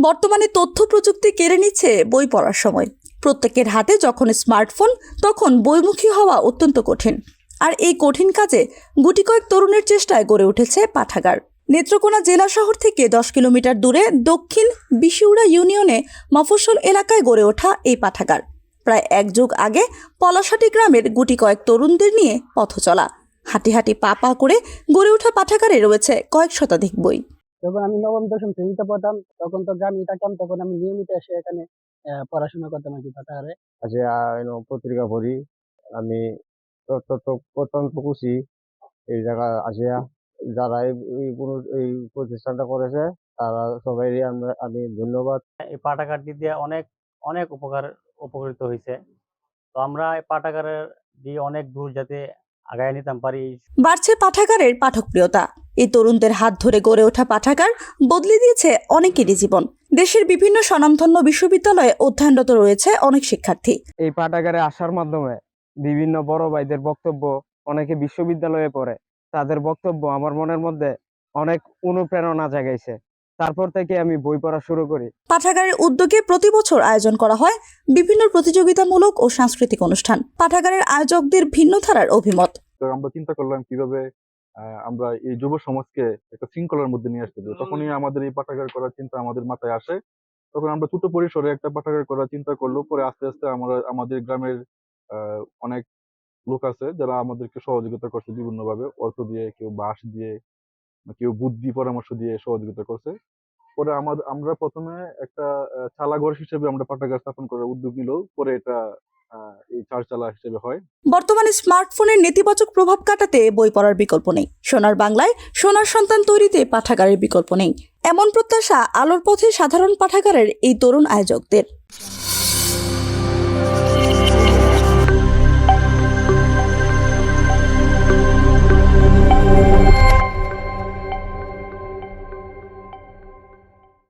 বর্তমানে তথ্য প্রযুক্তি কেড়ে নিচ্ছে বই পড়ার সময়। প্রত্যেকের হাতে যখন স্মার্টফোন, তখন বইমুখী হওয়া অত্যন্ত কঠিন। আর এই কঠিন কাজে গুটি কয়েক তরুণের চেষ্টায় গড়ে উঠেছে পাঠাগার। নেত্রকোনা জেলা শহর থেকে 10 কিলোমিটার দূরে দক্ষিণ বিশিউড়া ইউনিয়নে মফস্বল এলাকায় গড়ে ওঠা এই পাঠাগার প্রায় এক যুগ আগে পলাশাটি গ্রামের গুটি কয়েক তরুণদের নিয়ে পথ চলা। হাঁটি হাঁটি পা পা করে গড়ে ওঠা পাঠাগারে রয়েছে কয়েক শতাধিক বই। যখন আমি নবম দশম শ্রেণীতে পড়তাম তখন তো গ্রামে থাকতাম, তখন আমি নিয়মিত এসে এখানে পড়াশোনা করতাম আর কি পাঠাগারে। পত্রিকা পড়ি আমি। অত্যন্ত খুশি এই জায়গা আসিয়া। যারা এই প্রতিষ্ঠানটা করেছে তারা সবাই আমি ধন্যবাদ। এই পাঠাগারটি দিয়ে অনেক অনেক উপকৃত হয়েছে। তো আমরা এই পাঠাগারের দিয়ে অনেক দূর যাতে আগায় নিতাম পারি। বাড়ছে পাঠাগারের পাঠকপ্রিয়তা। এই তরুণদের হাত ধরে গড়ে ওঠা পাঠাগার বদলে দিয়েছে অনেকেরই জীবন। দেশের বিভিন্ন স্বনামধন্য বিশ্ববিদ্যালয়ে অধ্যয়নরত রয়েছে অনেক শিক্ষার্থী। এই পাঠাগারে আসার মাধ্যমে বিভিন্ন বড় ভাইদের বক্তব্য, অনেকে বিশ্ববিদ্যালয়ে পড়ে, তাদের বক্তব্য আমার মনের মধ্যে অনেক অনুপ্রেরণা জাগাইছে। তারপর থেকে আমি বই পড়া শুরু করি। পাঠাগারের উদ্যোগে প্রতি বছর আয়োজন করা হয় বিভিন্ন প্রতিযোগিতামূলক ও সাংস্কৃতিক অনুষ্ঠান। পাঠাগারের আয়োজকদের ভিন্ন ধারার অভিমত। তো আমরা চিন্তা করলাম কিভাবে আমরা এই যুব সমাজকে একটা শৃঙ্খলার মধ্যে নিয়ে আসতে পারি। তখনই আমাদের এই পাঠাগার করার চিন্তা আমাদের মাথায় আসে। তখন আমরা ছোট পরিসরে একটা পাঠাগার করার চিন্তা করলো। পরে আস্তে আস্তে আমরা আমাদের গ্রামের অনেক লোক আছে যারা আমাদেরকে সহযোগিতা করছে বিভিন্নভাবে, অর্থ দিয়ে, কেউ বাঁশ দিয়ে, কেউ বুদ্ধি পরামর্শ দিয়ে সহযোগিতা করছে। পরে আমরা প্রথমে একটা চালাঘর হিসেবে আমরা পাঠাগার স্থাপন করার উদ্যোগ নিল। পরে এটা এই চারচালা হিসেবে হয়। বর্তমানে স্মার্টফোনের নেতিবাচক প্রভাব কাটাতে বই পড়ার বিকল্প নেই। সোনার বাংলায় সোনার সন্তান তৈরিতে পাঠাগারের বিকল্প নেই, এমন প্রত্যাশা আলোর পথে সাধারণ পাঠাগারের এই তরুণ আয়োজকদের।